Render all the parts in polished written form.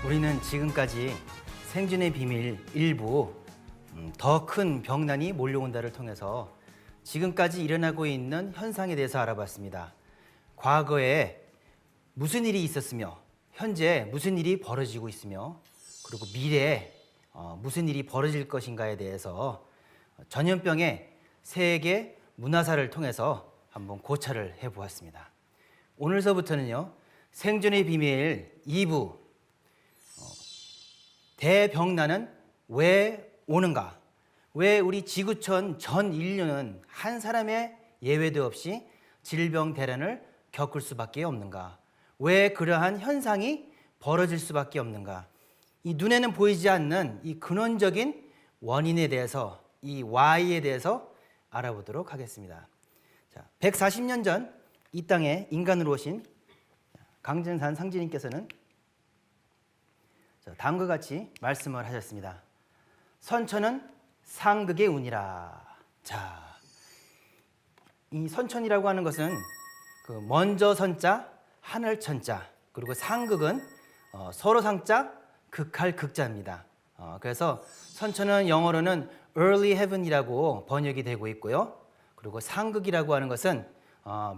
우리는 지금까지 생존의 비밀 일부 더 큰 병난이 몰려온다를 통해서 지금까지 일어나고 있는 현상에 대해서 알아봤습니다. 과거에 무슨 일이 있었으며 현재 무슨 일이 벌어지고 있으며 그리고 미래에 무슨 일이 벌어질 것인가에 대해서 전염병의 세계 문화사를 통해서 한번 고찰을 해보았습니다. 오늘서부터는요, 생존의 비밀 2부 대병난은 왜 오는가? 왜 우리 지구촌 전 인류는 한 사람의 예외도 없이 질병 대란을 겪을 수밖에 없는가? 왜 그러한 현상이 벌어질 수밖에 없는가? 이 눈에는 보이지 않는 이 근원적인 원인에 대해서, 이 Y에 대해서 알아보도록 하겠습니다. 자, 140년 전 이 땅에 인간으로 오신 강진산 상지님께서는 다음과 같이 말씀을 하셨습니다. 선천은 상극의 운이라. 자, 이 선천이라고 하는 것은 그 먼저 선자, 하늘 천자, 그리고 상극은 서로 상자, 극할 극자입니다. 그래서 선천은 영어로는 early heaven이라고 번역이 되고 있고요. 그리고 상극이라고 하는 것은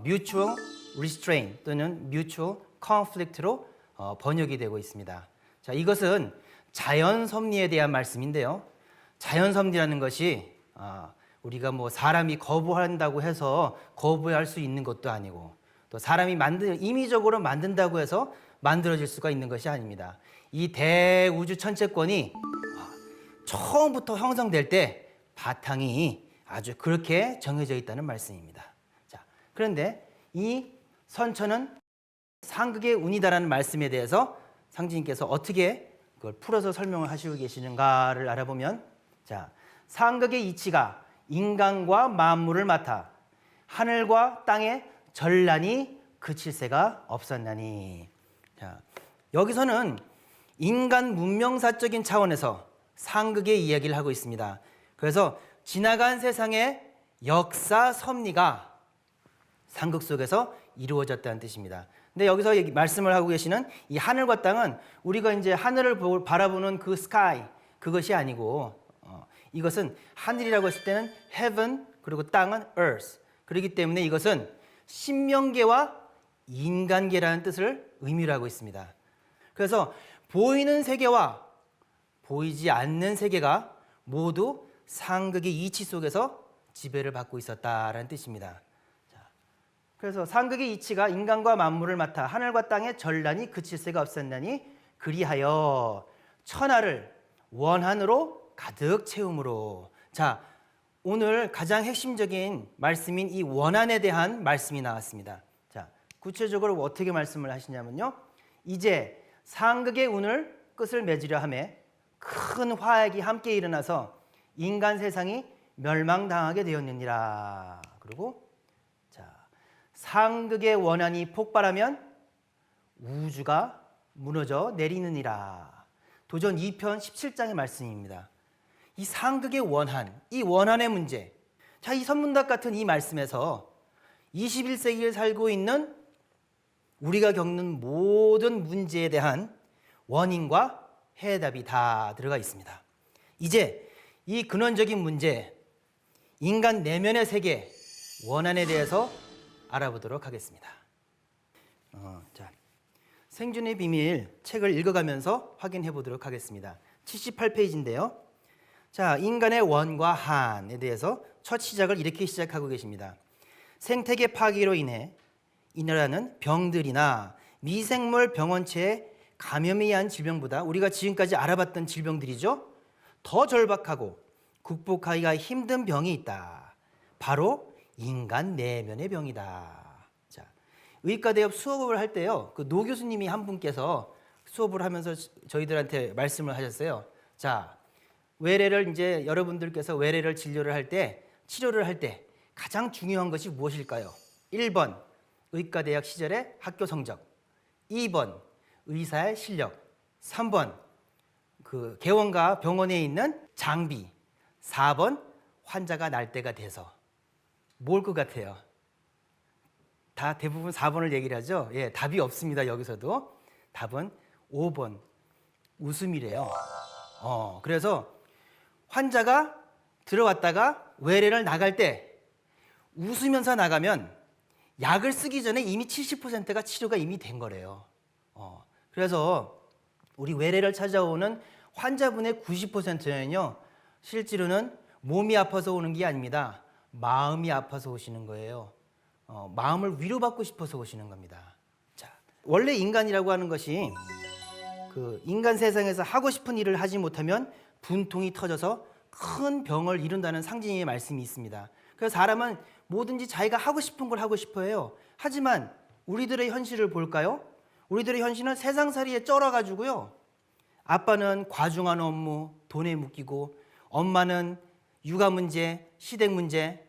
mutual restraint 또는 mutual conflict로 번역이 되고 있습니다. 자, 이것은 자연 섭리에 대한 말씀인데요. 자연 섭리라는 것이 우리가 뭐 사람이 거부한다고 해서 거부할 수 있는 것도 아니고 또 사람이 임의적으로 만든다고 해서 만들어질 수가 있는 것이 아닙니다. 이 대우주 천체권이 처음부터 형성될 때 바탕이 아주 그렇게 정해져 있다는 말씀입니다. 자, 그런데 이 선천은 상극의 운이다라는 말씀에 대해서 상지님께서 어떻게 그걸 풀어서 설명을 하시고 계시는가를 알아보면, 자, 상극의 이치가 인간과 만물을 맡아 하늘과 땅의 전란이 그칠 새가 없었나니. 자, 여기서는 인간 문명사적인 차원에서 상극의 이야기를 하고 있습니다. 그래서 지나간 세상의 역사 섭리가 상극 속에서 이루어졌다는 뜻입니다. 근데 여기서 말씀을 하고 계시는 이 하늘과 땅은 우리가 이제 하늘을 바라보는 그 스카이, 그것이 아니고 이것은 하늘이라고 했을 때는 heaven, 그리고 땅은 earth. 그렇기 때문에 이것은 신명계와 인간계라는 뜻을 의미를 하고 있습니다. 그래서 보이는 세계와 보이지 않는 세계가 모두 상극의 이치 속에서 지배를 받고 있었다라는 뜻입니다. 그래서 상극의 이치가 인간과 만물을 맡아 하늘과 땅의 전란이 그칠 새가 없었나니 그리하여 천하를 원한으로 가득 채움으로. 자, 오늘 가장 핵심적인 말씀인 이 원한에 대한 말씀이 나왔습니다. 자, 구체적으로 어떻게 말씀을 하시냐면요, 이제 상극의 운을 끝을 맺으려 하매 큰 화약이 함께 일어나서 인간 세상이 멸망당하게 되었느니라. 그리고 상극의 원한이 폭발하면 우주가 무너져 내리느니라. 도전 2편 17장의 말씀입니다. 이 상극의 원한, 이 원한의 문제. 자, 이 선문답 같은 이 말씀에서 21세기를 살고 있는 우리가 겪는 모든 문제에 대한 원인과 해답이 다 들어가 있습니다. 이제 이 근원적인 문제, 인간 내면의 세계, 원한에 대해서 알아보도록 하겠습니다. 자, 생존의 비밀 책을 읽어가면서 확인해 보도록 하겠습니다. 78페이지인데요. 자, 인간의 원과 한에 대해서 첫 시작을 이렇게 시작하고 계십니다. 생태계 파괴로 인해 일어나는 병들이나 미생물 병원체의 감염에 의한 질병보다 우리가 지금까지 알아봤던 질병들이죠, 더 절박하고 극복하기가 힘든 병이 있다. 바로 인간 내면의 병이다. 자, 의과대업 수업을 할 때요, 그 노 교수님이 한 분께서 수업을 하면서 저희들한테 말씀을 하셨어요. 자, 외래를 이제 여러분들께서 외래를 진료를 할 때, 치료를 할 때 가장 중요한 것이 무엇일까요? 1번 의과대학 시절의 학교 성적, 2번 의사의 실력, 3번 그 개원과 병원에 있는 장비, 4번 환자가 날 때가 돼서. 뭘 것 같아요? 다 대부분 4번을 얘기를 하죠. 예, 답이 없습니다. 여기서도 답은 5번 웃음이래요. 그래서 환자가 들어왔다가 외래를 나갈 때 웃으면서 나가면 약을 쓰기 전에 이미 70%가 치료가 이미 된 거래요. 그래서 우리 외래를 찾아오는 환자분의 90%는요, 실제로는 몸이 아파서 오는 게 아닙니다. 마음이 아파서 오시는 거예요. 마음을 위로받고 싶어서 오시는 겁니다. 자, 원래 인간이라고 하는 것이 그 인간 세상에서 하고 싶은 일을 하지 못하면 분통이 터져서 큰 병을 이룬다는 상징의 말씀이 있습니다. 그래서 사람은 뭐든지 자기가 하고 싶은 걸 하고 싶어 해요. 하지만 우리들의 현실을 볼까요? 우리들의 현실은 세상살이에 쩔어가지고요. 아빠는 과중한 업무, 돈에 묶이고, 엄마는 육아 문제, 시댁 문제,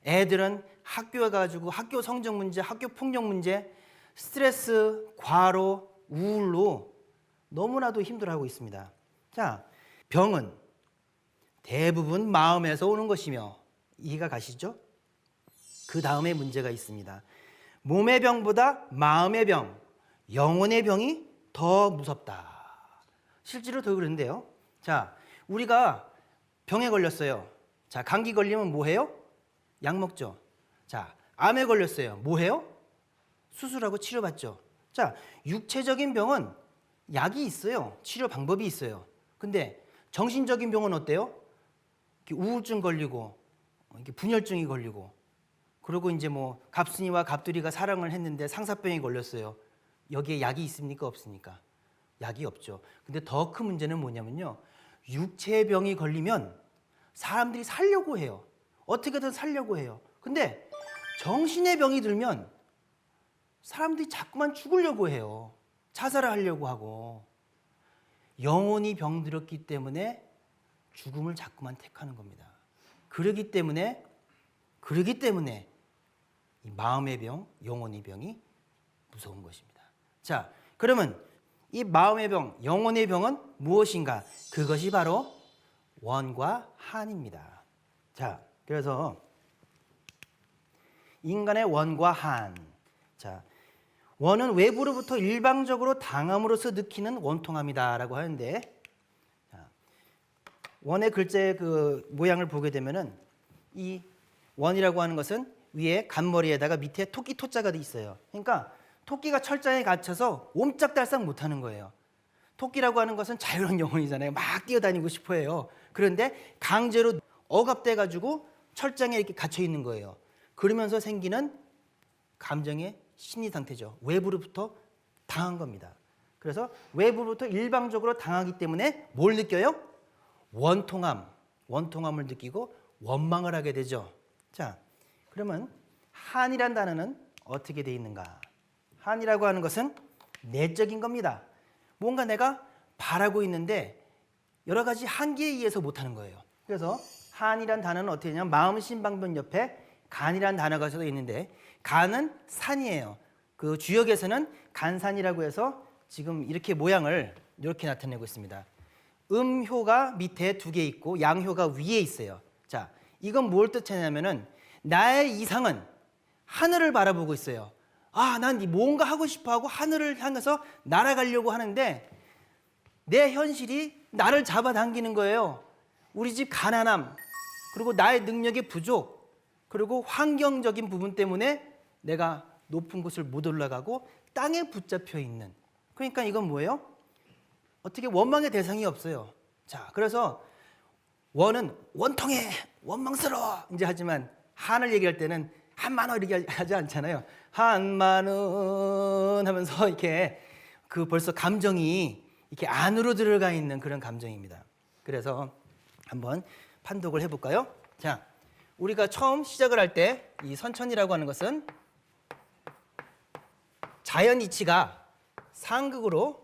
애들은 학교에 가지고 학교 성적 문제, 학교 폭력 문제, 스트레스, 과로, 우울로 너무나도 힘들어하고 있습니다. 자, 병은 대부분 마음에서 오는 것이며, 이해가 가시죠? 그 다음에 문제가 있습니다. 몸의 병보다 마음의 병, 영혼의 병이 더 무섭다. 실제로 더 그런데요. 자, 우리가 병에 걸렸어요. 자, 감기 걸리면 뭐 해요? 약 먹죠. 자, 암에 걸렸어요. 뭐 해요? 수술하고 치료받죠. 자, 육체적인 병은 약이 있어요. 치료 방법이 있어요. 근데 정신적인 병은 어때요? 우울증 걸리고, 분열증이 걸리고, 그리고 이제 뭐 갑순이와 갑돌이가 사랑을 했는데 상사병이 걸렸어요. 여기에 약이 있습니까? 없습니까? 약이 없죠. 근데 더 큰 문제는 뭐냐면요, 육체의 병이 걸리면 사람들이 살려고 해요. 어떻게든 살려고 해요. 근데 정신의 병이 들면 사람들이 자꾸만 죽으려고 해요. 자살을 하려고 하고. 영혼이 병들었기 때문에 죽음을 자꾸만 택하는 겁니다. 그러기 때문에 이 마음의 병, 영혼의 병이 무서운 것입니다. 자, 그러면 이 마음의 병, 영혼의 병은 무엇인가? 그것이 바로 원과 한입니다. 자, 그래서 인간의 원과 한. 자, 원은 외부로부터 일방적으로 당함으로써 느끼는 원통함이다라고 하는데, 자, 원의 글자의 그 모양을 보게 되면은 이 원이라고 하는 것은 위에 간머리에다가 밑에 토끼 토자가 돼 있어요. 그러니까 토끼가 철장에 갇혀서 옴짝달싹 못하는 거예요. 토끼라고 하는 것은 자유로운 영혼이잖아요. 막 뛰어다니고 싶어해요. 그런데 강제로 억압돼 가지고 철장에 이렇게 갇혀 있는 거예요. 그러면서 생기는 감정의 심리 상태죠. 외부로부터 당한 겁니다. 그래서 외부로부터 일방적으로 당하기 때문에 뭘 느껴요? 원통함을 느끼고 원망을 하게 되죠. 자, 그러면 한이란 단어는 어떻게 돼 있는가? 한이라고 하는 것은 내적인 겁니다. 뭔가 내가 바라고 있는데 여러 가지 한계에 의해서 못하는 거예요. 그래서 한이란 단어는 어떻게 되냐면 마음 신방변 옆에 간이란 단어가 써 있는데, 간은 산이에요. 그 주역에서는 간산이라고 해서 지금 이렇게 모양을 이렇게 나타내고 있습니다. 음효가 밑에 2개 있고 양효가 위에 있어요. 자, 이건 뭘 뜻하냐면은 나의 이상은 하늘을 바라보고 있어요. 아, 난 뭔가 하고 싶어 하고 하늘을 향해서 날아가려고 하는데 내 현실이 나를 잡아당기는 거예요. 우리 집 가난함, 그리고 나의 능력의 부족, 그리고 환경적인 부분 때문에 내가 높은 곳을 못 올라가고 땅에 붙잡혀 있는. 그러니까 이건 뭐예요? 어떻게 원망의 대상이 없어요. 자, 그래서 원은 원통해, 원망스러워 이제 하지만 한을 얘기할 때는 한만원 이렇게 하지 않잖아요. 한만원 하면서 이렇게 그 벌써 감정이 이렇게 안으로 들어가 있는 그런 감정입니다. 그래서 한번 판독을 해볼까요? 자, 우리가 처음 시작을 할 때 이 선천이라고 하는 것은 자연 이치가 상극으로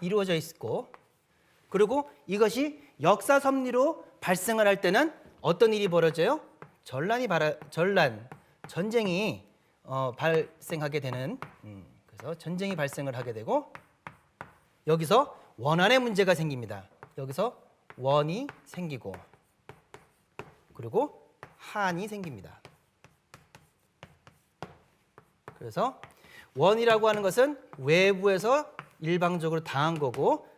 이루어져 있고, 그리고 이것이 역사 섭리로 발생을 할 때는 어떤 일이 벌어져요? 전쟁이 발생하게 되는, 그래서 전쟁이 발생을 하게 되고, 여기서 원한의 문제가 생깁니다. 여기서 원이 생기고, 그리고 한이 생깁니다. 그래서 원이라고 하는 것은 외부에서 일방적으로 당한 거고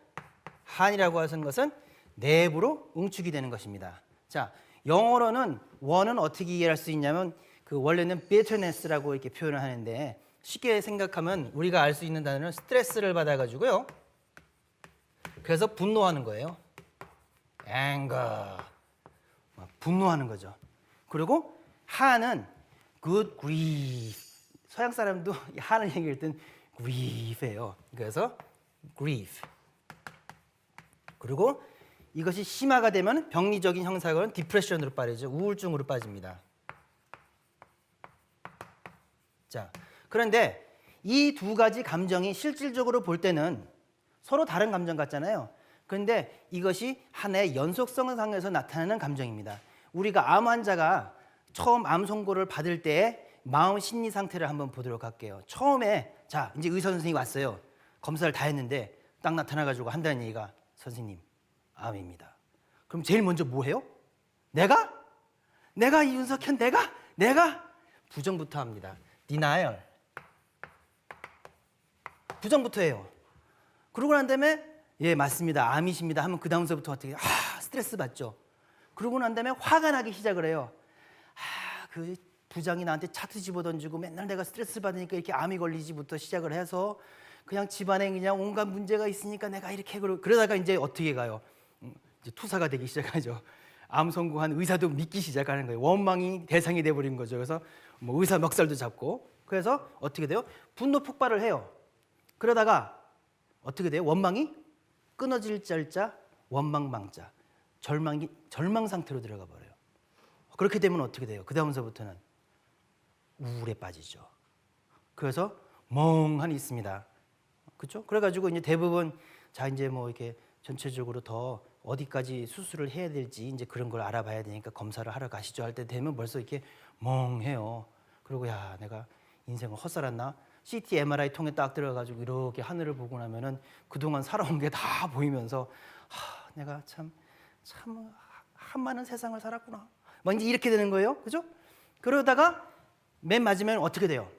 한이라고 하는 것은 내부로 응축이 되는 것입니다. 자, 영어로는 원은 어떻게 이해할 수 있냐면 그 원래는 bitterness라고 이렇게 표현을 하는데 쉽게 생각하면 우리가 알 수 있는 단어는 스트레스를 받아가지고요. 그래서 분노하는 거예요. anger. 분노하는 거죠. 그리고 한은 good grief. 서양 사람도 한을 얘기할 땐 grief예요. 그래서 grief. 그리고 이것이 심화가 되면 병리적인 형상은 디프레션으로 빠지죠. 우울증으로 빠집니다. 자, 그런데 이 두 가지 감정이 실질적으로 볼 때는 서로 다른 감정 같잖아요. 그런데 이것이 하나의 연속성상에서 나타나는 감정입니다. 우리가 암 환자가 처음 암 선고를 받을 때의 마음 심리 상태를 한번 보도록 할게요. 처음에 자 이제 의사 선생님이 왔어요. 검사를 다 했는데 딱 나타나가지고 한다는 얘기가 선생님 암입니다. 그럼 제일 먼저 뭐 해요? 내가 이윤석현 내가 부정부터 합니다. denial. 부정부터 해요. 그러고 난 다음에 예 맞습니다 암이십니다 하면 그 다음서부터 어떻게 스트레스 받죠. 그러고 난 다음에 화가 나기 시작을 해요. 그 부장이 나한테 차트 집어던지고 맨날 내가 스트레스 받으니까 이렇게 암이 걸리지부터 시작을 해서 그냥 집안에 그냥 온갖 문제가 있으니까 내가 이렇게 그러다가 이제 어떻게 가요? 이제 투사가 되기 시작하죠. 암 선고한 의사도 믿기 시작하는 거예요. 원망이 대상이 돼버린 거죠. 그래서 뭐 의사 멱살도 잡고 그래서 어떻게 돼요? 분노 폭발을 해요. 그러다가 어떻게 돼요? 원망이 끊어질 짤자 원망망자 절망 상태로 들어가 버려요. 그렇게 되면 어떻게 돼요? 그 다음서부터는 우울에 빠지죠. 그래서 멍하니 있습니다. 그렇죠? 그래가지고 이제 대부분 자 이제 뭐 이렇게 전체적으로 더 어디까지 수술을 해야 될지 이제 그런 걸 알아봐야 되니까 검사를 하러 가시죠 할 때 되면 벌써 이렇게 멍해요. 그리고 야 내가 인생을 헛살았나? CT, MRI 통에 딱 들어가지고 이렇게 하늘을 보고 나면은 그동안 살아온 게 다 보이면서 내가 참 한많은 세상을 살았구나. 뭐 이제 이렇게 되는 거예요. 그죠? 그러다가 맨 마지막엔 어떻게 돼요?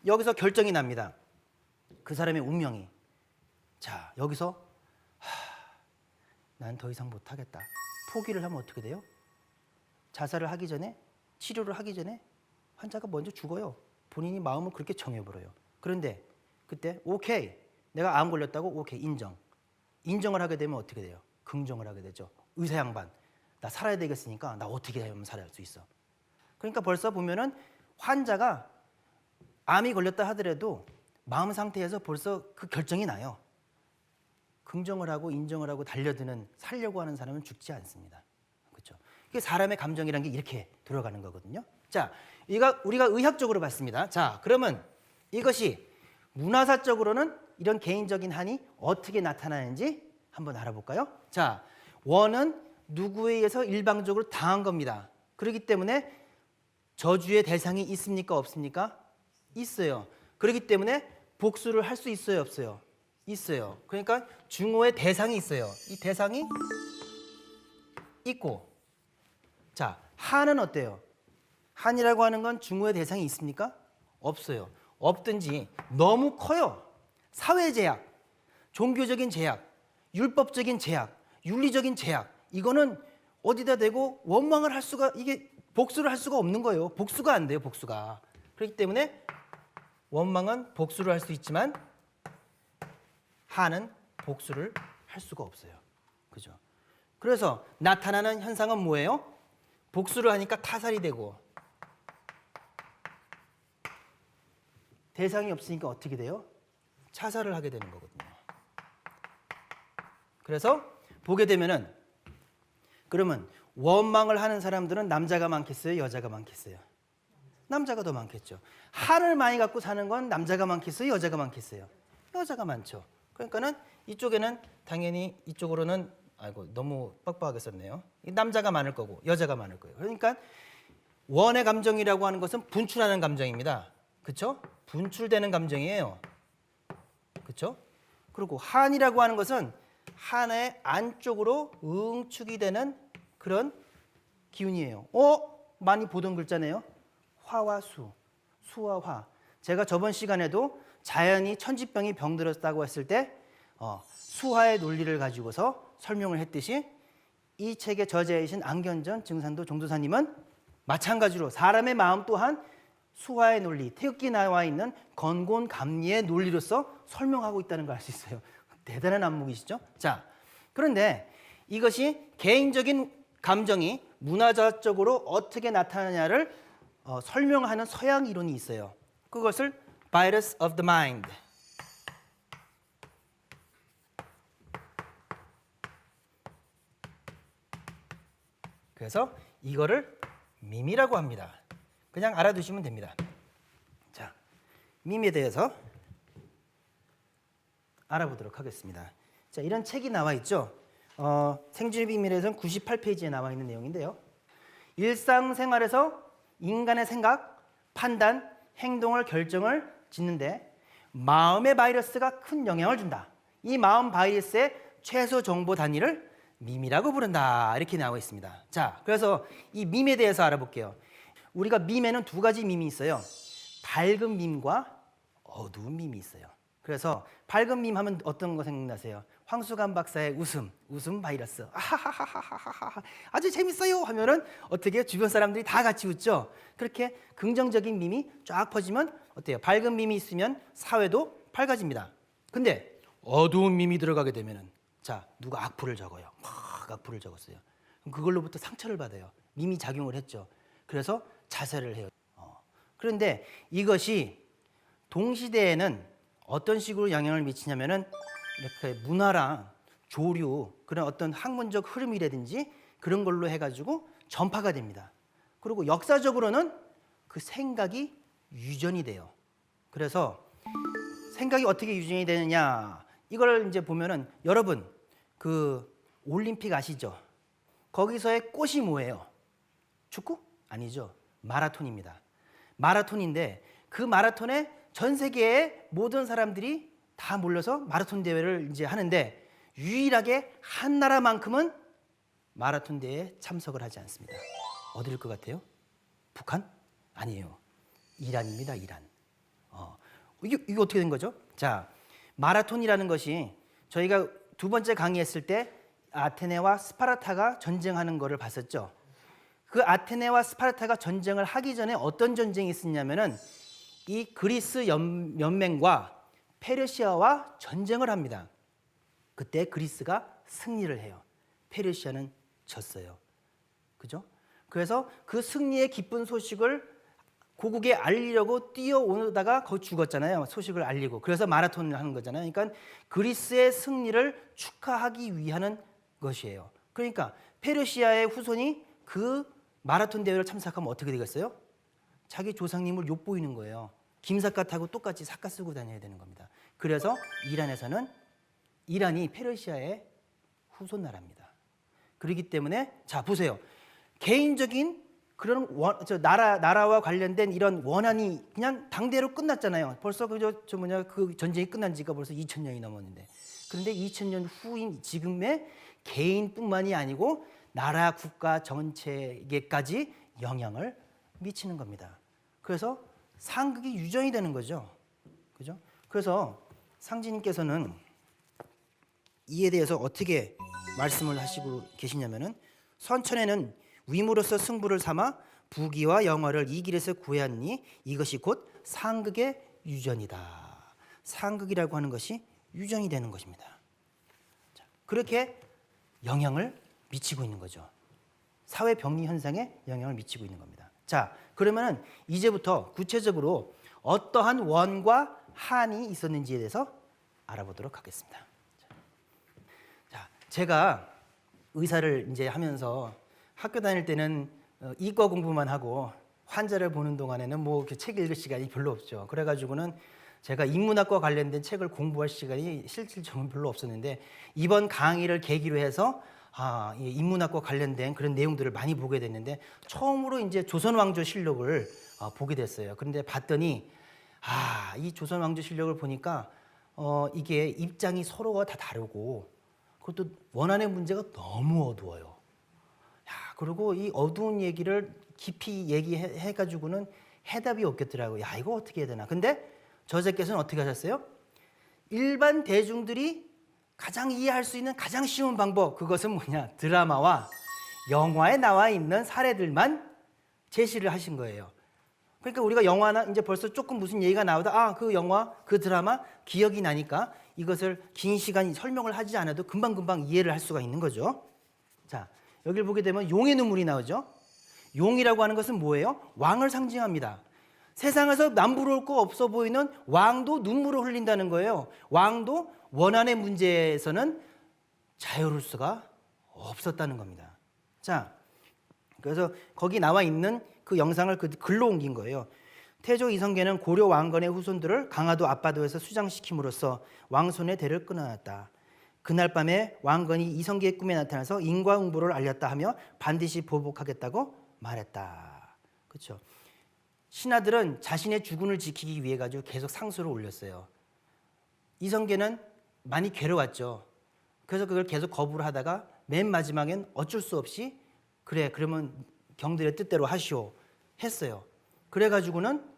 여기서 결정이 납니다. 그 사람의 운명이. 자, 여기서 난 더 이상 못하겠다. 포기를 하면 어떻게 돼요? 자살을 하기 전에, 치료를 하기 전에 환자가 먼저 죽어요. 본인이 마음을 그렇게 정해버려요. 그런데 그때 오케이, 내가 암 걸렸다고 오케이, 인정을 하게 되면 어떻게 돼요? 긍정을 하게 되죠. 의사 양반, 나 살아야 되겠으니까 나 어떻게 하면 살아야 할 수 있어. 그러니까 벌써 보면은 환자가 암이 걸렸다 하더라도 마음 상태에서 벌써 그 결정이 나요. 긍정을 하고 인정을 하고 달려드는 살려고 하는 사람은 죽지 않습니다. 그렇죠? 이게 사람의 감정이라는 게 이렇게 들어가는 거거든요. 자, 우리가 의학적으로 봤습니다. 자, 그러면 이것이 문화사적으로는 이런 개인적인 한이 어떻게 나타나는지 한번 알아볼까요? 자, 원은 누구에 의해서 일방적으로 당한 겁니다. 그렇기 때문에 저주의 대상이 있습니까? 없습니까? 있어요. 그렇기 때문에 복수를 할 수 있어요? 없어요? 있어요. 그러니까 증오의 대상이 있어요. 이 대상이 있고 자, 한은 어때요? 한이라고 하는 건 증오의 대상이 있습니까? 없어요. 없든지 너무 커요. 사회 제약, 종교적인 제약, 율법적인 제약, 윤리적인 제약 이거는 어디다 대고 원망을 할 수가 이게 복수를 할 수가 없는 거예요. 복수가 안 돼요. 복수가. 그렇기 때문에 원망은 복수를 할 수 있지만 한은 복수를 할 수가 없어요. 그죠? 그래서 나타나는 현상은 뭐예요? 복수를 하니까 타살이 되고 대상이 없으니까 어떻게 돼요? 자살을 하게 되는 거거든요. 그래서 보게 되면은 그러면 원망을 하는 사람들은 남자가 많겠어요? 여자가 많겠어요? 남자가 더 많겠죠. 한을 많이 갖고 사는 건 남자가 많겠어요? 여자가 많겠어요? 여자가 많죠. 그러니까는 이쪽에는 당연히 이쪽으로는 아이고 너무 빡빡하게 썼네요. 남자가 많을 거고 여자가 많을 거예요. 그러니까 원의 감정이라고 하는 것은 분출하는 감정입니다. 그렇죠? 분출되는 감정이에요. 그렇죠? 그리고 한이라고 하는 것은 한의 안쪽으로 응축이 되는 그런 기운이에요. 많이 보던 글자네요. 화와 수, 수와 화. 제가 저번 시간에도 자연이 천지병이 병들었다고 했을 때 수화의 논리를 가지고서 설명을 했듯이 이 책의 저자이신 안견전 증산도 종도사님은 마찬가지로 사람의 마음 또한 수화의 논리, 태극기 나와 있는 건곤감리의 논리로서 설명하고 있다는 걸 알 수 있어요. 대단한 안목이시죠? 자, 그런데 이것이 개인적인 감정이 문화자적으로 어떻게 나타나냐를 설명하는 서양 이론이 있어요. 그것을 Bias of the Mind. 그래서 이거를 밈이라고 합니다. 그냥 알아두시면 됩니다. 자, 밈에 대해서 알아보도록 하겠습니다. 자, 이런 책이 나와 있죠. 생존의 비밀에서는 98페이지에 나와 있는 내용인데요. 일상생활에서 인간의 생각, 판단, 행동을 결정을 짓는데 마음의 바이러스가 큰 영향을 준다. 이 마음 바이러스의 최소 정보 단위를 밈이라고 부른다. 이렇게 나와 있습니다. 자, 그래서 이 밈에 대해서 알아볼게요. 우리가 밈에는 두 가지 밈이 있어요. 밝은 밈과 어두운 밈이 있어요. 그래서 밝은 밈 하면 어떤 거 생각나세요? 황수관 박사의 웃음 바이러스. 아하하하하하, 아주 재밌어요 하면은 어떻게 주변 사람들이 다 같이 웃죠. 그렇게 긍정적인 밈이 쫙 퍼지면 어때요? 밝은 밈이 있으면 사회도 밝아집니다. 근데 어두운 밈이 들어가게 되면은 자, 누가 악플을 적어요. 막 악플을 적었어요. 그럼 그걸로부터 상처를 받아요. 밈이 작용을 했죠. 그래서 자살을 해요. 그런데 이것이 동시대에는 어떤 식으로 영향을 미치냐면은 이렇게 문화랑 조류 그런 어떤 학문적 흐름이라든지 그런 걸로 해가지고 전파가 됩니다. 그리고 역사적으로는 그 생각이 유전이 돼요. 그래서 생각이 어떻게 유전이 되느냐 이걸 이제 보면은 여러분 그 올림픽 아시죠? 거기서의 꽃이 뭐예요? 축구? 아니죠. 마라톤입니다. 마라톤인데 그 마라톤에 전 세계의 모든 사람들이 다 몰려서 마라톤 대회를 이제 하는데 유일하게 한 나라만큼은 마라톤 대회에 참석을 하지 않습니다. 어디일 것 같아요? 북한? 아니에요. 이란입니다. 이란. 이게 어떻게 된 거죠? 자, 마라톤이라는 것이 저희가 두 번째 강의했을 때 아테네와 스파르타가 전쟁하는 거를 봤었죠. 그 아테네와 스파르타가 전쟁을 하기 전에 어떤 전쟁이 있었냐면은 이 그리스 연맹과 페르시아와 전쟁을 합니다. 그때 그리스가 승리를 해요. 페르시아는 졌어요. 그죠? 그래서 그 승리의 기쁜 소식을 고국에 알리려고 뛰어오다가 거기 죽었잖아요. 소식을 알리고. 그래서 마라톤을 하는 거잖아요. 그러니까 그리스의 승리를 축하하기 위한 것이에요. 그러니까 페르시아의 후손이 그 마라톤 대회를 참석하면 어떻게 되겠어요? 자기 조상님을 욕보이는 거예요. 김삿갓 타고 똑같이 삿갓 쓰고 다녀야 되는 겁니다. 그래서 이란에서는 이란이 페르시아의 후손 나라입니다. 그렇기 때문에 자 보세요. 개인적인 그런 나라와 관련된 이런 원한이 그냥 당대로 끝났잖아요. 벌써 그 전쟁이 끝난 지가 벌써 2000년이 넘었는데 그런데 2000년 후인 지금의 개인뿐만이 아니고 나라 국가 전체에게까지 영향을 미치는 겁니다. 그래서 상극이 유전이 되는 거죠. 그죠? 그래서 상지님께서는 이에 대해서 어떻게 말씀을 하시고 계시냐면은 선천에는 위무로서 승부를 삼아 부귀와 영화를 이 길에서 구했니 이것이 곧 상극의 유전이다. 상극이라고 하는 것이 유전이 되는 것입니다. 자, 그렇게 영향을 미치고 있는 거죠. 사회 병리 현상에 영향을 미치고 있는 겁니다. 자, 그러면은 이제부터 구체적으로 어떠한 원과 한이 있었는지에 대해서 알아보도록 하겠습니다. 자, 제가 의사를 이제 하면서 학교 다닐 때는 이과 공부만 하고 환자를 보는 동안에는 뭐 책 읽을 시간이 별로 없죠. 그래가지고는 제가 인문학과 관련된 책을 공부할 시간이 실질적으로 별로 없었는데 이번 강의를 계기로 해서 이 인문학과 관련된 그런 내용들을 많이 보게 됐는데 처음으로 이제 조선왕조실록을 보게 됐어요. 그런데 봤더니 이 조선왕조실록을 보니까 이게 입장이 서로가 다 다르고 그것도 원한의 문제가 너무 어두워요. 그리고 이 어두운 얘기를 깊이 얘기해가지고는 해답이 없겠더라고요. 이거 어떻게 해야 되나. 근데 저자께서는 어떻게 하셨어요? 일반 대중들이 가장 이해할 수 있는 가장 쉬운 방법, 그것은 뭐냐? 드라마와 영화에 나와 있는 사례들만 제시를 하신 거예요. 그러니까 우리가 영화나 이제 벌써 조금 무슨 얘기가 나오다 그 영화, 그 드라마 기억이 나니까 이것을 긴 시간 설명을 하지 않아도 금방금방 이해를 할 수가 있는 거죠. 자, 여기를 보게 되면 용의 눈물이 나오죠. 용이라고 하는 것은 뭐예요? 왕을 상징합니다. 세상에서 남부러울 거 없어 보이는 왕도 눈물을 흘린다는 거예요. 왕도 원한의 문제에서는 자유로울 수가 없었다는 겁니다. 자, 그래서 거기 나와 있는 그 영상을 글로 옮긴 거예요. 태조 이성계는 고려 왕건의 후손들을 강화도 앞바다에서 수장시킴으로써 왕손의 대를 끊어놨다. 그날 밤에 왕건이 이성계의 꿈에 나타나서 인과응보를 알렸다 하며 반드시 보복하겠다고 말했다. 그렇죠? 신하들은 자신의 주군을 지키기 위해 가지고 계속 상소를 올렸어요. 이성계는 많이 괴로웠죠. 그래서 그걸 계속 거부를 하다가 맨 마지막엔 어쩔 수 없이 그래 그러면 경들의 뜻대로 하시오 했어요. 그래가지고는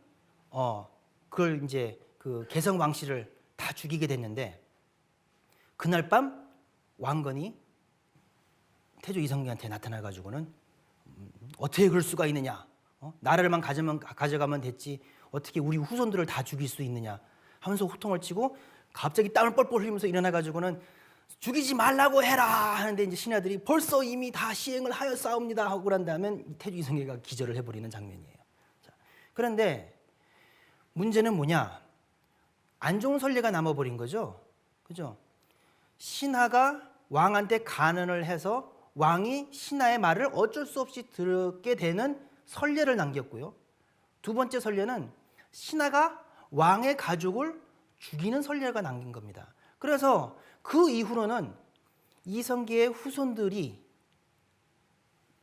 그걸 이제 그 개성 왕씨를 다 죽이게 됐는데 그날 밤 왕건이 태조 이성계한테 나타나가지고는 어떻게 그럴 수가 있느냐? 나라를만 가져가면 됐지 어떻게 우리 후손들을 다 죽일 수 있느냐? 하면서 호통을 치고 갑자기 땀을 뻘뻘 흘리면서 일어나가지고는 죽이지 말라고 해라 하는데 이제 신하들이 벌써 이미 다 시행을 하였사옵니다 하고 난 다음에 태조 이성계가 기절을 해버리는 장면이에요. 자, 그런데 문제는 뭐냐? 안 좋은 선례가 남아버린 거죠. 그죠? 신하가 왕한테 간언을 해서 왕이 신하의 말을 어쩔 수 없이 듣게 되는 선례를 남겼고요. 두 번째 선례는 신하가 왕의 가족을 죽이는 선례가 남긴 겁니다. 그래서 그 이후로는 이성계의 후손들이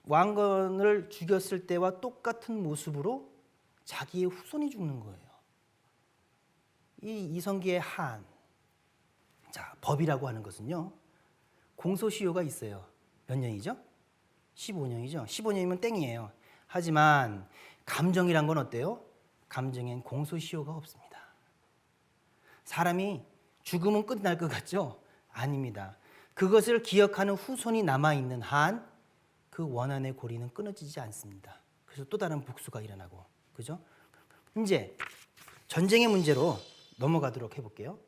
왕건을 죽였을 때와 똑같은 모습으로 자기의 후손이 죽는 거예요. 이 이성계의 한, 자, 법이라고 하는 것은요, 공소시효가 있어요. 몇 년이죠? 15년이죠. 15년이면 땡이에요. 하지만 감정이란 건 어때요? 감정엔 공소시효가 없습니다. 사람이 죽으면 끝날 것 같죠? 아닙니다. 그것을 기억하는 후손이 남아있는 한 그 원한의 고리는 끊어지지 않습니다. 그래서 또 다른 복수가 일어나고, 그죠? 이제 전쟁의 문제로 넘어가도록 해볼게요.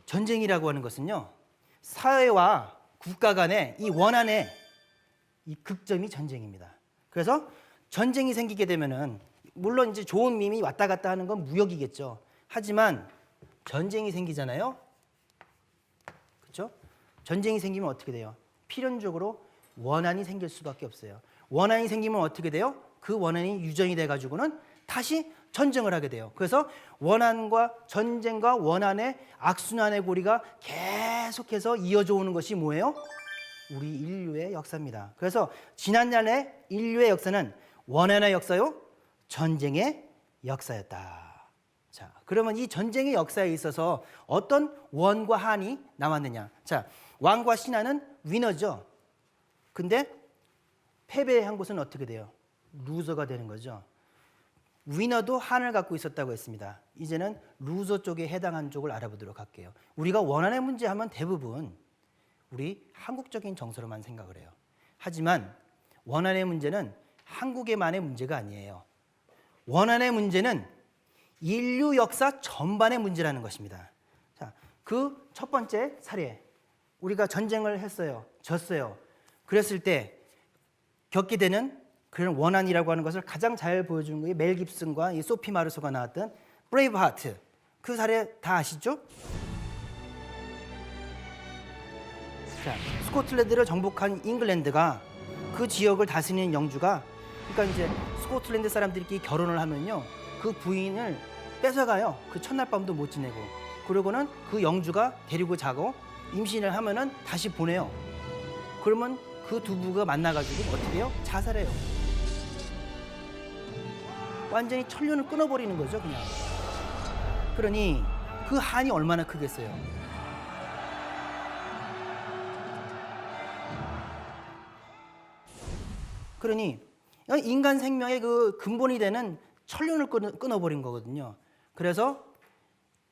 전쟁이라고 하는 것은요, 사회와 국가 간의 이 원한의 이 극점이 전쟁입니다. 그래서 전쟁이 생기게 되면은 물론 이제 좋은 밈이 왔다 갔다 하는 건 무역이겠죠. 하지만 전쟁이 생기잖아요. 그렇죠? 전쟁이 생기면 어떻게 돼요? 필연적으로 원한이 생길 수밖에 없어요. 원한이 생기면 어떻게 돼요? 그 원한이 유전이 돼 가지고는 다시 전쟁을 하게 돼요. 그래서 원한과 전쟁과 원한의 악순환의 고리가 계속해서 이어져 오는 것이 뭐예요? 우리 인류의 역사입니다. 그래서 지난날의 인류의 역사는 원한의 역사요, 전쟁의 역사였다. 자, 그러면 이 전쟁의 역사에 있어서 어떤 원과 한이 남았느냐? 자, 왕과 신하는 위너죠. 근데 패배한 곳은 어떻게 돼요? 루저가 되는 거죠. 위너도 한을 갖고 있었다고 했습니다. 이제는 루저 쪽에 해당한 쪽을 알아보도록 할게요. 우리가 원한의 문제 하면 대부분 우리 한국적인 정서로만 생각을 해요. 하지만 원한의 문제는 한국에만의 문제가 아니에요. 원한의 문제는 인류 역사 전반의 문제라는 것입니다. 자, 그 첫 번째 사례, 우리가 전쟁을 했어요. 졌어요. 그랬을 때 겪게 되는 그런 원한이라고 하는 것을 가장 잘 보여주는 게 멜 깁슨과 이 소피 마르소가 나왔던 브레이브 하트. 그 사례 다 아시죠? 자, 스코틀랜드를 정복한 잉글랜드가 그 지역을 다스리는 영주가, 그러니까 이제 스코틀랜드 사람들끼리 결혼을 하면요, 그 부인을 뺏어가요. 그 첫날 밤도 못 지내고. 그러고는 그 영주가 데리고 자고 임신을 하면은 다시 보내요. 그러면 그 두 부가 만나가지고 어떻게 해요? 자살해요. 완전히 천륜을 끊어버리는 거죠, 그냥. 그러니 그 한이 얼마나 크겠어요. 그러니 인간 생명의 그 근본이 되는 천륜을 끊어버린 거거든요. 그래서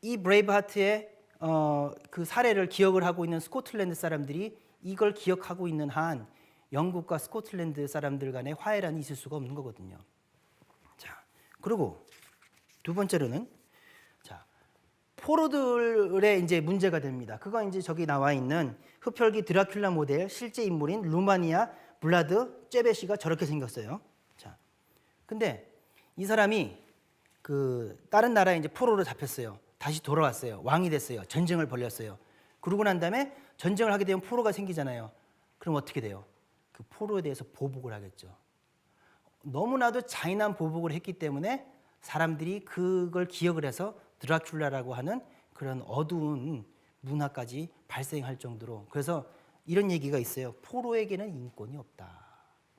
이 브레이브하트의 그 사례를 기억을 하고 있는 스코틀랜드 사람들이 이걸 기억하고 있는 한 영국과 스코틀랜드 사람들 간의 화해란이 있을 수가 없는 거거든요. 자, 그리고 두 번째로는 자, 포로들의 이제 문제가 됩니다. 그건 이제 저기 나와 있는 흡혈귀 드라큘라 모델 실제 인물인 루마니아 블라드 쨈베시가 저렇게 생겼어요. 자, 근데 이 사람이 그 다른 나라에 이제 포로로 잡혔어요. 다시 돌아왔어요. 왕이 됐어요. 전쟁을 벌였어요. 그러고 난 다음에 전쟁을 하게 되면 포로가 생기잖아요. 그럼 어떻게 돼요? 그 포로에 대해서 보복을 하겠죠. 너무나도 잔인한 보복을 했기 때문에 사람들이 그걸 기억을 해서 드라큘라라고 하는 그런 어두운 문화까지 발생할 정도로, 그래서 이런 얘기가 있어요. 포로에게는 인권이 없다.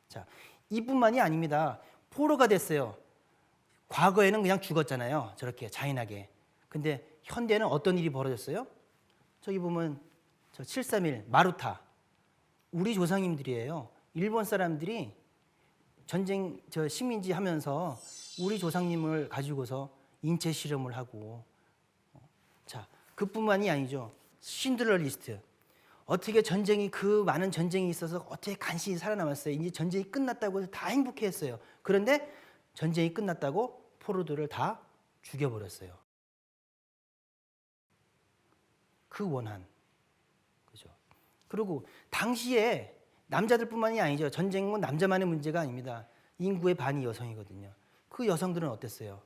자, 이뿐만이 아닙니다. 포로가 됐어요. 과거에는 그냥 죽었잖아요. 저렇게 잔인하게. 근데 현대는 어떤 일이 벌어졌어요? 저기 보면 저 731 마루타, 우리 조상님들이에요. 일본 사람들이 전쟁 저 식민지 하면서 우리 조상님을 가지고서 인체 실험을 하고, 자, 그뿐만이 아니죠. 신들러 리스트. 어떻게 전쟁이, 그 많은 전쟁이 있어서 어떻게 간신히 살아남았어요. 이제 전쟁이 끝났다고 해서 다 행복해했어요. 그런데 전쟁이 끝났다고 포로들을 다 죽여버렸어요. 그 원한. 그죠? 그리고 당시에 남자들뿐만이 아니죠. 전쟁은 남자만의 문제가 아닙니다. 인구의 반이 여성이거든요. 그 여성들은 어땠어요?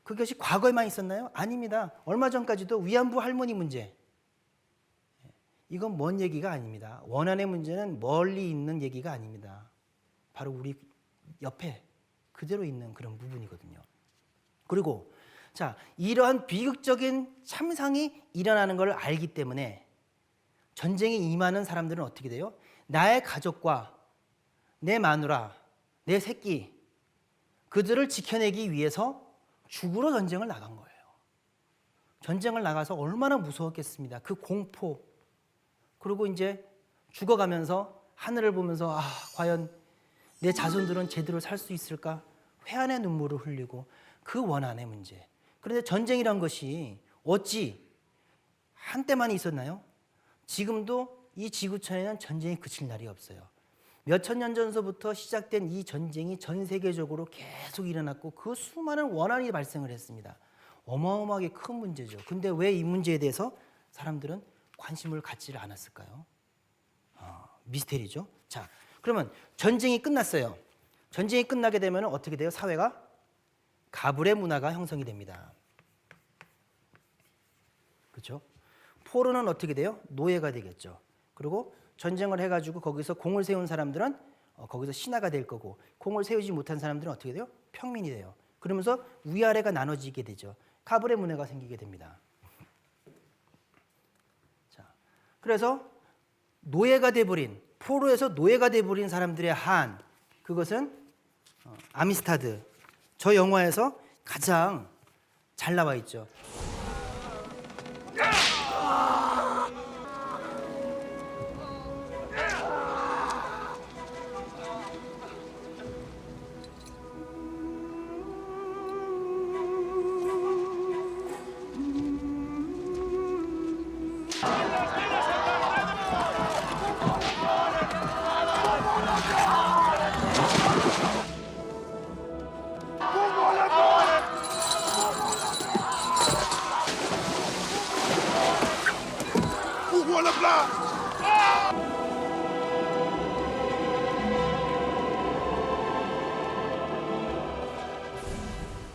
그것이 과거에만 있었나요? 아닙니다. 얼마 전까지도 위안부 할머니 문제. 이건 먼 얘기가 아닙니다. 원한의 문제는 멀리 있는 얘기가 아닙니다. 바로 우리 옆에 그대로 있는 그런 부분이거든요. 그리고 자, 이러한 비극적인 참상이 일어나는 걸 알기 때문에 전쟁에 임하는 사람들은 어떻게 돼요? 나의 가족과 내 마누라, 내 새끼, 그들을 지켜내기 위해서 죽으러 전쟁을 나간 거예요. 전쟁을 나가서 얼마나 무서웠겠습니다. 그 공포. 그리고 이제 죽어가면서 하늘을 보면서 과연 내 자손들은 제대로 살 수 있을까? 회한의 눈물을 흘리고, 그 원한의 문제. 그런데 전쟁이란 것이 어찌 한때만 있었나요? 지금도 이 지구촌에는 전쟁이 그칠 날이 없어요. 몇천 년 전서부터 시작된 이 전쟁이 전 세계적으로 계속 일어났고, 그 수많은 원한이 발생을 했습니다. 어마어마하게 큰 문제죠. 근데 왜 이 문제에 대해서 사람들은 관심을 갖지를 않았을까요? 미스테리죠. 자, 그러면 전쟁이 끝났어요. 전쟁이 끝나게 되면 어떻게 돼요? 사회가 가불의 문화가 형성이 됩니다. 그렇죠? 포로는 어떻게 돼요? 노예가 되겠죠. 그리고 전쟁을 해가지고 거기서 공을 세운 사람들은 거기서 신하가 될 거고, 공을 세우지 못한 사람들은 어떻게 돼요? 평민이 돼요. 그러면서 위아래가 나눠지게 되죠. 가불의 문화가 생기게 됩니다. 자, 그래서 노예가 돼버린, 포로에서 노예가 돼버린 사람들의 한, 그것은 아미스타드, 저 영화에서 가장 잘 나와 있죠.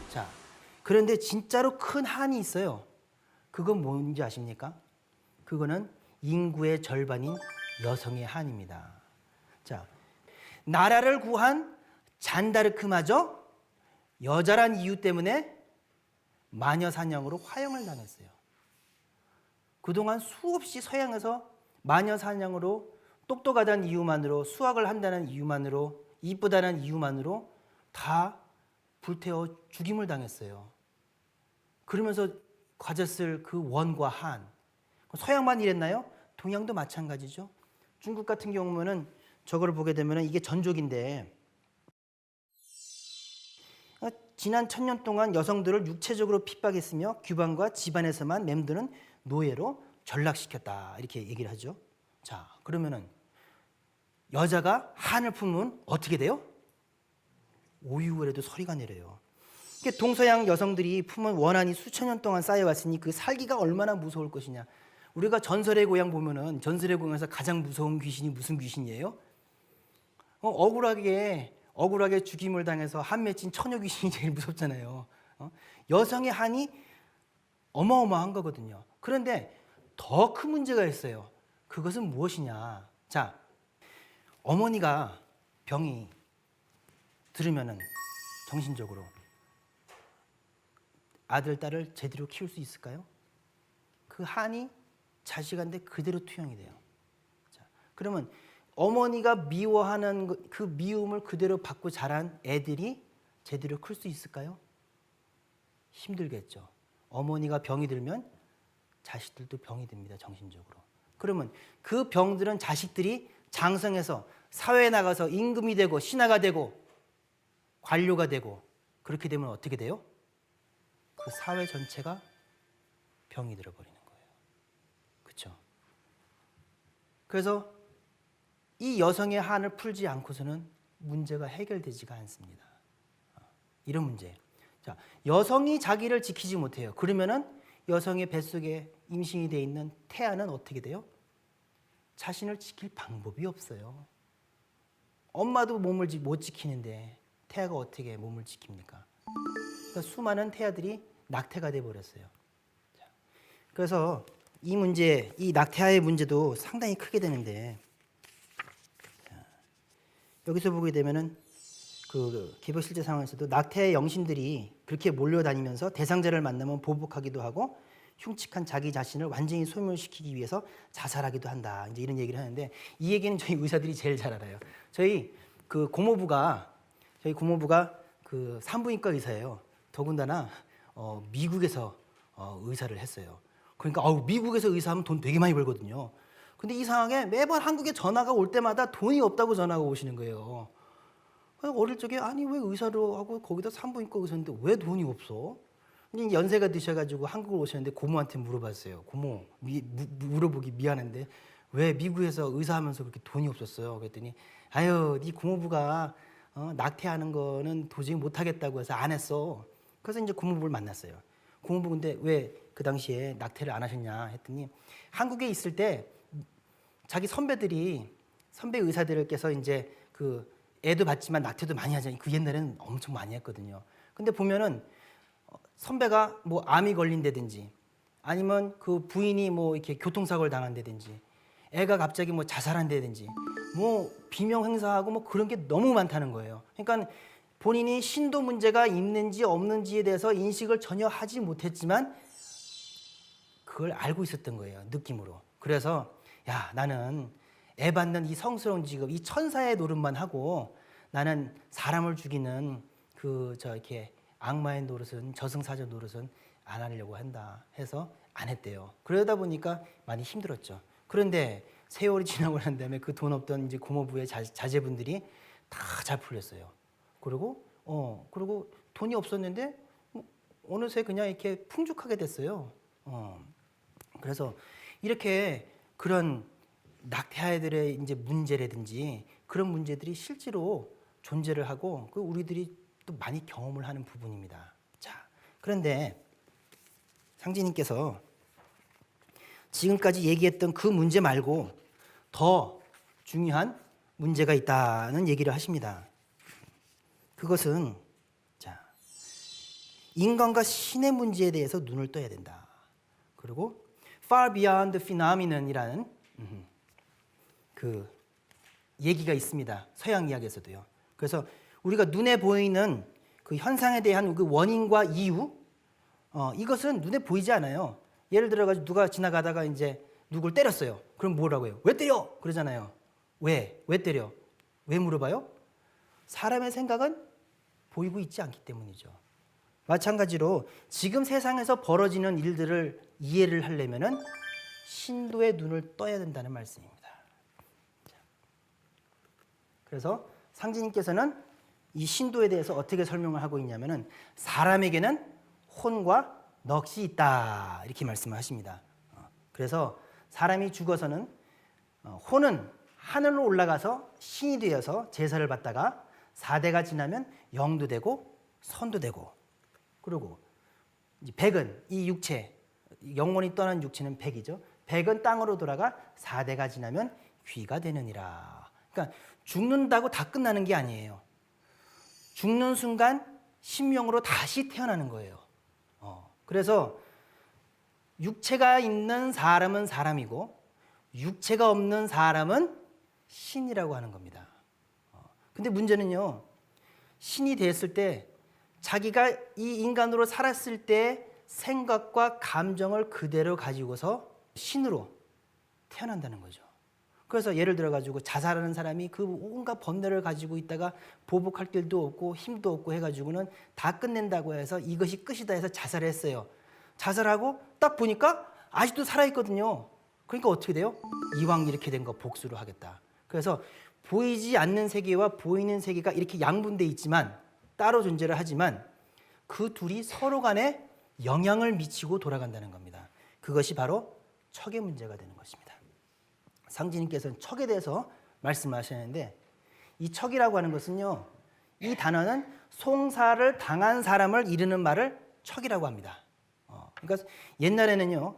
자, 그런데 진짜로 큰 한이 있어요. 그건 뭔지 아십니까? 그거는 인구의 절반인 여성의 한입니다. 자, 나라를 구한 잔다르크마저 여자란 이유 때문에 마녀 사냥으로 화형을 당했어요. 그동안 수없이 서양에서 마녀 사냥으로, 똑똑하다는 이유만으로, 수학을 한다는 이유만으로, 이쁘다는 이유만으로 다 불태워 죽임을 당했어요. 그러면서 가졌을 그 원과 한. 서양만 이랬나요? 동양도 마찬가지죠. 중국 같은 경우는 저거를 보게 되면 이게 전족인데 지난 1000년 동안 여성들을 육체적으로 핍박했으며 규방과 집안에서만 맴도는 노예로 전락시켰다. 이렇게 얘기를 하죠. 자, 그러면은 여자가 한을 품으면 어떻게 돼요? 오유월에도 서리가 내려요. 동서양 여성들이 품은 원한이 수천 년 동안 쌓여왔으니 그 살기가 얼마나 무서울 것이냐. 우리가 전설의 고향 보면은 전설의 고향에서 가장 무서운 귀신이 무슨 귀신이에요? 억울하게 죽임을 당해서 한 맺힌 처녀 귀신이 제일 무섭잖아요. 여성의 한이 어마어마한 거거든요. 그런데 더 큰 문제가 있어요. 그것은 무엇이냐? 자, 어머니가 병이 들으면은 정신적으로 아들, 딸을 제대로 키울 수 있을까요? 그 한이 자식한테 그대로 투영이 돼요. 자, 그러면 어머니가 미워하는 그 미움을 그대로 받고 자란 애들이 제대로 클 수 있을까요? 힘들겠죠. 어머니가 병이 들면 자식들도 병이 듭니다. 정신적으로. 그러면 그 병들은 자식들이 장성해서 사회에 나가서 임금이 되고 신하가 되고 관료가 되고 그렇게 되면 어떻게 돼요? 그 사회 전체가 병이 들어버리는 거예요. 그렇죠? 그래서 이 여성의 한을 풀지 않고서는 문제가 해결되지가 않습니다. 이런 문제. 자, 여성이 자기를 지키지 못해요. 그러면은 여성의 뱃속에 임신이 되어 있는 태아는 어떻게 돼요? 자신을 지킬 방법이 없어요. 엄마도 몸을 못 지키는데 태아가 어떻게 몸을 지킵니까? 그러니까 수많은 태아들이 낙태가 돼 버렸어요. 그래서 이 문제, 이 낙태아의 문제도 상당히 크게 되는데 여기서 보게 되면은 그 개벽 실제 상황에서도 낙태의 영신들이 그렇게 몰려다니면서 대상자를 만나면 보복하기도 하고 흉측한 자기 자신을 완전히 소멸시키기 위해서 자살하기도 한다. 이제 이런 얘기를 하는데 이 얘기는 저희 의사들이 제일 잘 알아요. 저희 고모부가 그 산부인과 의사예요. 더군다나 미국에서 의사를 했어요. 그러니까 미국에서 의사하면 돈 되게 많이 벌거든요. 근데 이상하게 매번 한국에 전화가 올 때마다 돈이 없다고 전화가 오시는 거예요. 어릴 적에 아니 왜 의사로 하고 거기다 산부인과 의사인데 왜 돈이 없어? 이제 연세가 드셔가지고 한국을 오셨는데 고모한테 물어봤어요. 고모 물어보기 미안한데 왜 미국에서 의사하면서 그렇게 돈이 없었어요? 그랬더니 아유 네 고모부가 낙태하는 거는 도저히 못하겠다고 해서 안 했어. 그래서 이제 고모부를 만났어요. 고모부 근데 왜 그 당시에 낙태를 안 하셨냐 했더니 한국에 있을 때 자기 선배 의사들께서 이제 그 애도 받지만 낙태도 많이 하잖아요. 그 옛날에는 엄청 많이 했거든요. 근데 보면은 선배가 뭐 암이 걸린다든지 아니면 그 부인이 뭐 이렇게 교통사고를 당한다든지 애가 갑자기 뭐 자살한다든지 뭐 비명 행사하고 뭐 그런 게 너무 많다는 거예요. 그러니까 본인이 신도 문제가 있는지 없는지에 대해서 인식을 전혀 하지 못했지만 그걸 알고 있었던 거예요. 느낌으로. 그래서 야 나는 애 받는 이 성스러운 직업, 이 천사의 노릇만 하고 나는 사람을 죽이는 이렇게 악마의 노릇은 저승사자 노릇은 안 하려고 한다 해서 안 했대요. 그러다 보니까 많이 힘들었죠. 그런데 세월이 지나고 난 다음에 그 돈 없던 이제 고모부의 자제분들이 다 잘 풀렸어요. 그리고 돈이 없었는데 어느새 그냥 이렇게 풍족하게 됐어요. 그래서 이렇게 그런 낙태아이들의 이제 문제라든지 그런 문제들이 실제로 존재를 하고 우리들이 또 많이 경험을 하는 부분입니다. 자, 그런데 상진님께서 지금까지 얘기했던 그 문제 말고 더 중요한 문제가 있다는 얘기를 하십니다. 그것은 인간과 신의 문제에 대해서 눈을 떠야 된다. 그리고 far beyond phenomenon이라는 그 얘기가 있습니다. 서양 이야기에서도요. 그래서 우리가 눈에 보이는 그 현상에 대한 그 원인과 이유, 이것은 눈에 보이지 않아요. 예를 들어가지고 누가 지나가다가 이제 누굴 때렸어요. 그럼 뭐라고 해요? 왜 때려? 그러잖아요. 왜 때려? 왜 물어봐요? 사람의 생각은 보이고 있지 않기 때문이죠. 마찬가지로 지금 세상에서 벌어지는 일들을 이해를 하려면은 신도의 눈을 떠야 된다는 말씀입니다. 그래서 상진님께서는 이 신도에 대해서 어떻게 설명을 하고 있냐면은 사람에게는 혼과 넋이 있다 이렇게 말씀을 하십니다. 그래서 사람이 죽어서는 혼은 하늘로 올라가서 신이 되어서 제사를 받다가 4대가 지나면 영도 되고 선도 되고, 그리고 이제 백은 이 육체, 영혼이 떠난 육체는 백이죠. 백은 땅으로 돌아가 4대가 지나면 귀가 되느니라. 그러니까 죽는다고 다 끝나는 게 아니에요. 죽는 순간 신명으로 다시 태어나는 거예요. 그래서 육체가 있는 사람은 사람이고 육체가 없는 사람은 신이라고 하는 겁니다. 근데 문제는요, 신이 됐을 때 자기가 이 인간으로 살았을 때 생각과 감정을 그대로 가지고서 신으로 태어난다는 거죠. 그래서 예를 들어 가지고 자살하는 사람이 그 온갖 번뇌를 가지고 있다가 보복할 길도 없고 힘도 없고 해가지고는 다 끝낸다고 해서 이것이 끝이다 해서 자살했어요. 자살하고 딱 보니까 아직도 살아있거든요. 그러니까 어떻게 돼요? 이왕 이렇게 된 거 복수로 하겠다. 그래서 보이지 않는 세계와 보이는 세계가 이렇게 양분돼 있지만 따로 존재를 하지만 그 둘이 서로 간에 영향을 미치고 돌아간다는 겁니다. 그것이 바로 척의 문제가 되는 것입니다. 상지님께서는 척에 대해서 말씀하시는데, 이 척이라고 하는 것은요, 이 단어는 송사를 당한 사람을 이르는 말을 척이라고 합니다. 그러니까 옛날에는요,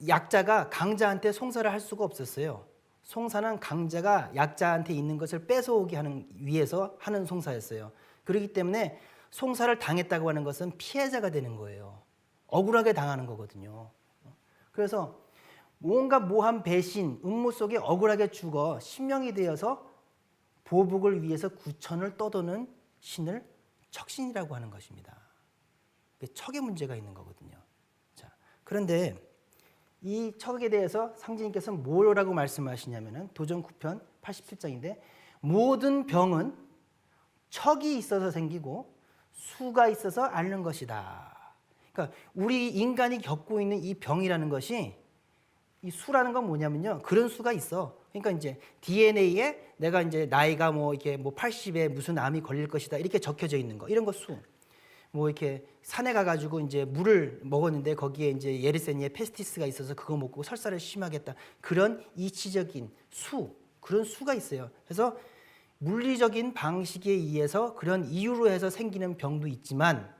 약자가 강자한테 송사를 할 수가 없었어요. 송사는 강자가 약자한테 있는 것을 뺏어오게 하는 위해서 하는 송사였어요. 그렇기 때문에 송사를 당했다고 하는 것은 피해자가 되는 거예요. 억울하게 당하는 거거든요. 그래서 뭔가 모함, 배신, 음모 속에 억울하게 죽어 신명이 되어서 보복을 위해서 구천을 떠도는 신을 척신이라고 하는 것입니다. 척의 문제가 있는 거거든요. 자, 그런데 이 척에 대해서 상지님께서는 뭐라고 말씀하시냐면은 도전 9편 87장인데, 모든 병은 척이 있어서 생기고 수가 있어서 앓는 것이다. 그러니까 우리 인간이 겪고 있는 이 병이라는 것이, 이 수라는 건 뭐냐면요, 그런 수가 있어. 그러니까 이제 DNA에 내가 이제 나이가 뭐 이렇게 뭐 80에 무슨 암이 걸릴 것이다 이렇게 적혀져 있는 거, 이런 거 수. 뭐 이렇게 산에 가가지고 이제 물을 먹었는데 거기에 이제 예르세니에 페스티스가 있어서 그거 먹고 설사를 심하게 했다. 그런 이치적인 수, 그런 수가 있어요. 그래서 물리적인 방식에 의해서 그런 이유로 해서 생기는 병도 있지만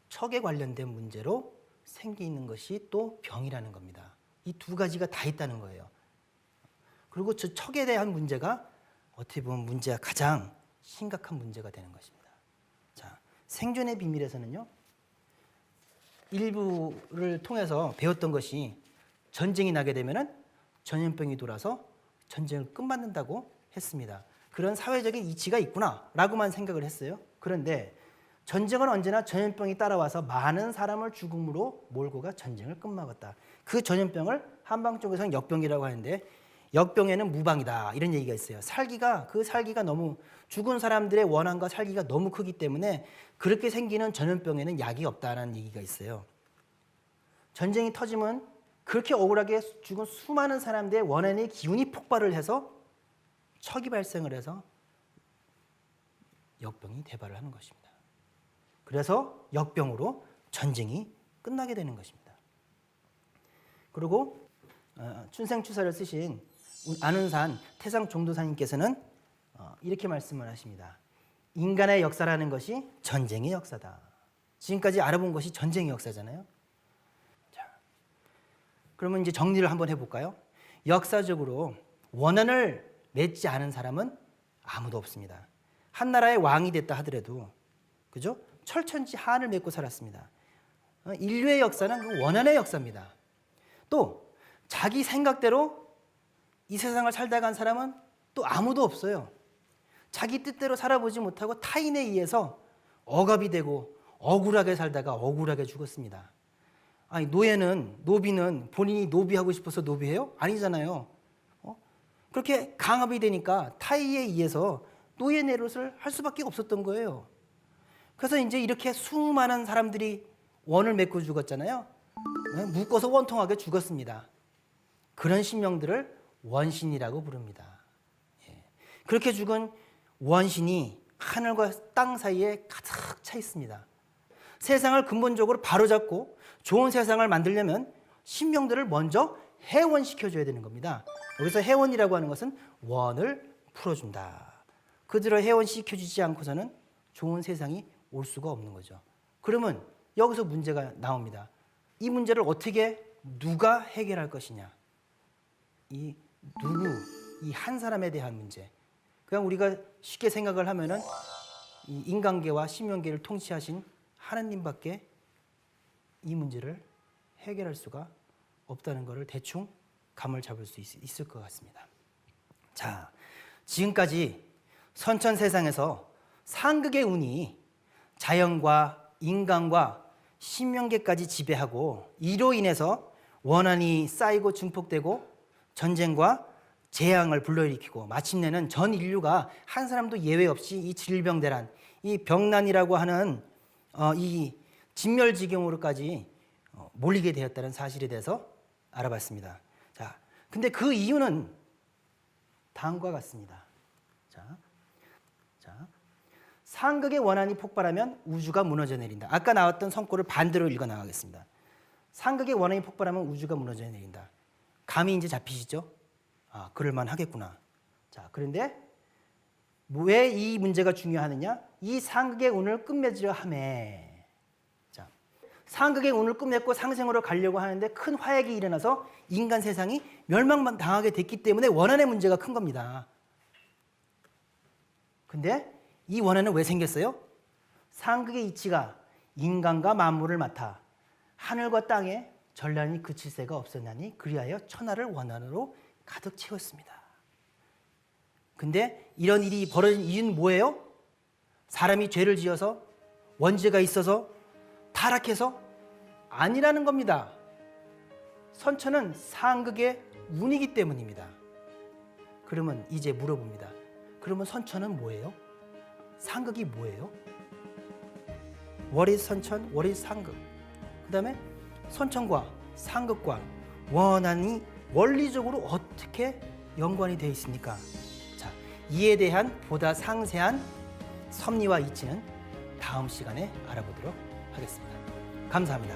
척에 관련된 문제로 생기는 것이 또 병이라는 겁니다. 이 두 가지가 다 있다는 거예요. 그리고 저 척에 대한 문제가 어떻게 보면 문제가 가장 심각한 문제가 되는 것입니다. 자, 생존의 비밀에서는요, 일부를 통해서 배웠던 것이 전쟁이 나게 되면은 전염병이 돌아서 전쟁을 끝맞는다고 했습니다. 그런 사회적인 이치가 있구나라고만 생각을 했어요. 그런데 전쟁은 언제나 전염병이 따라와서 많은 사람을 죽음으로 몰고 가 전쟁을 끝막았다. 그 전염병을 한방 쪽에서는 역병이라고 하는데, 역병에는 무방이다 이런 얘기가 있어요. 그 살기가 너무, 죽은 사람들의 원한과 살기가 너무 크기 때문에 그렇게 생기는 전염병에는 약이 없다는 얘기가 있어요. 전쟁이 터지면 그렇게 억울하게 죽은 수많은 사람들의 원한의 기운이 폭발을 해서 척이 발생을 해서 역병이 대발을 하는 것입니다. 그래서 역병으로 전쟁이 끝나게 되는 것입니다. 그리고 춘생추사를 쓰신 안운산 태상 종도사님께서는 이렇게 말씀을 하십니다. 인간의 역사라는 것이 전쟁의 역사다. 지금까지 알아본 것이 전쟁의 역사잖아요. 자, 그러면 이제 정리를 한번 해볼까요? 역사적으로 원한을 맺지 않은 사람은 아무도 없습니다. 한 나라의 왕이 됐다 하더라도, 그죠? 철천지 한을 맺고 살았습니다. 인류의 역사는 그 원한의 역사입니다. 또 자기 생각대로 이 세상을 살다 간 사람은 또 아무도 없어요. 자기 뜻대로 살아보지 못하고 타인에 의해서 억압이 되고 억울하게 살다가 억울하게 죽었습니다. 아니, 노비는 본인이 노비하고 싶어서 노비해요? 아니잖아요. 그렇게 강압이 되니까 타인에 의해서 노예 노릇을 할 수밖에 없었던 거예요. 그래서 이제 이렇게 수많은 사람들이 원을 맺고 죽었잖아요. 묶어서 원통하게 죽었습니다. 그런 신명들을 원신이라고 부릅니다. 그렇게 죽은 원신이 하늘과 땅 사이에 가득 차 있습니다. 세상을 근본적으로 바로잡고 좋은 세상을 만들려면 신명들을 먼저 해원시켜줘야 되는 겁니다. 여기서 해원이라고 하는 것은 원을 풀어준다. 그들을 해원시켜주지 않고서는 좋은 세상이 올 수가 없는 거죠. 그러면 여기서 문제가 나옵니다. 이 문제를 어떻게 누가 해결할 것이냐. 이 한 사람에 대한 문제. 그냥 우리가 쉽게 생각을 하면은 이 인간계와 신명계를 통치하신 하나님밖에 이 문제를 해결할 수가 없다는 것을 대충 감을 잡을 수 있을 것 같습니다. 자, 지금까지 선천 세상에서 상극의 운이 자연과 인간과 신명계까지 지배하고 이로 인해서 원한이 쌓이고 증폭되고 전쟁과 재앙을 불러일으키고 마침내는 전 인류가 한 사람도 예외 없이 이 질병대란, 이 병난이라고 하는 이 진멸지경으로까지 몰리게 되었다는 사실에 대해서 알아봤습니다. 자, 근데 그 이유는 다음과 같습니다. 자, 상극의 원한이 폭발하면 우주가 무너져 내린다. 아까 나왔던 성구를 반대로 읽어 나가겠습니다. 상극의 원한이 폭발하면 우주가 무너져 내린다. 감이 이제 잡히시죠? 아, 그럴만 하겠구나. 자, 그런데 왜 이 문제가 중요하느냐? 이 상극의 운을 끝맺으려 함에. 자, 상극의 운을 끝맺고 상생으로 가려고 하는데 큰 화약이 일어나서 인간 세상이 멸망만 당하게 됐기 때문에 원한의 문제가 큰 겁니다. 근데 이 원한은 왜 생겼어요? 상극의 이치가 인간과 만물을 맡아 하늘과 땅에 전란이 그칠 새가 없었나니 그리하여 천하를 원한으로 가득 채웠습니다. 근데 이런 일이 벌어진 이유는 뭐예요? 사람이 죄를 지어서 원죄가 있어서 타락해서 아니라는 겁니다. 선천은 상극의 운이기 때문입니다. 그러면 이제 물어봅니다. 그러면 선천은 뭐예요? 상극이 뭐예요? What is 선천? What is 상극? 그 다음에 선천과 상극과 원한이 원리적으로 어떻게 연관이 되어 있습니까? 자, 이에 대한 보다 상세한 섭리와 이치는 다음 시간에 알아보도록 하겠습니다. 감사합니다.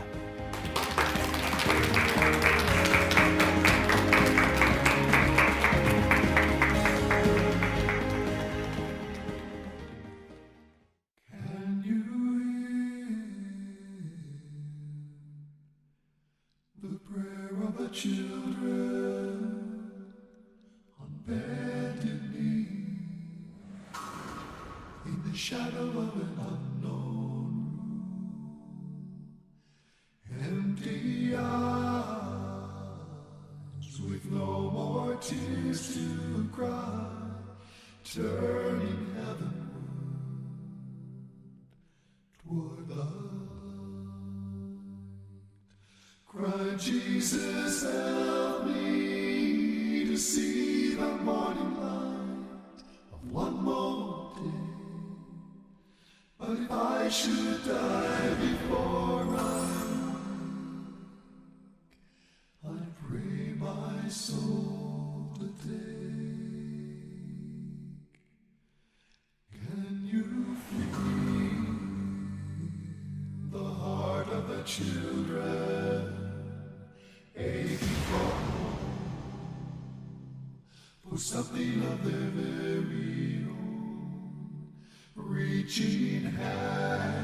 Children on bended knee in the shadow of an unknown room, empty eyes with no more tears to cry, turning heavenward toward the cry, Jesus, help me to see the morning light of one more day. But if I should die before I pray my soul to take. Can you feel the heart of the children aching for something of their very own, reaching hand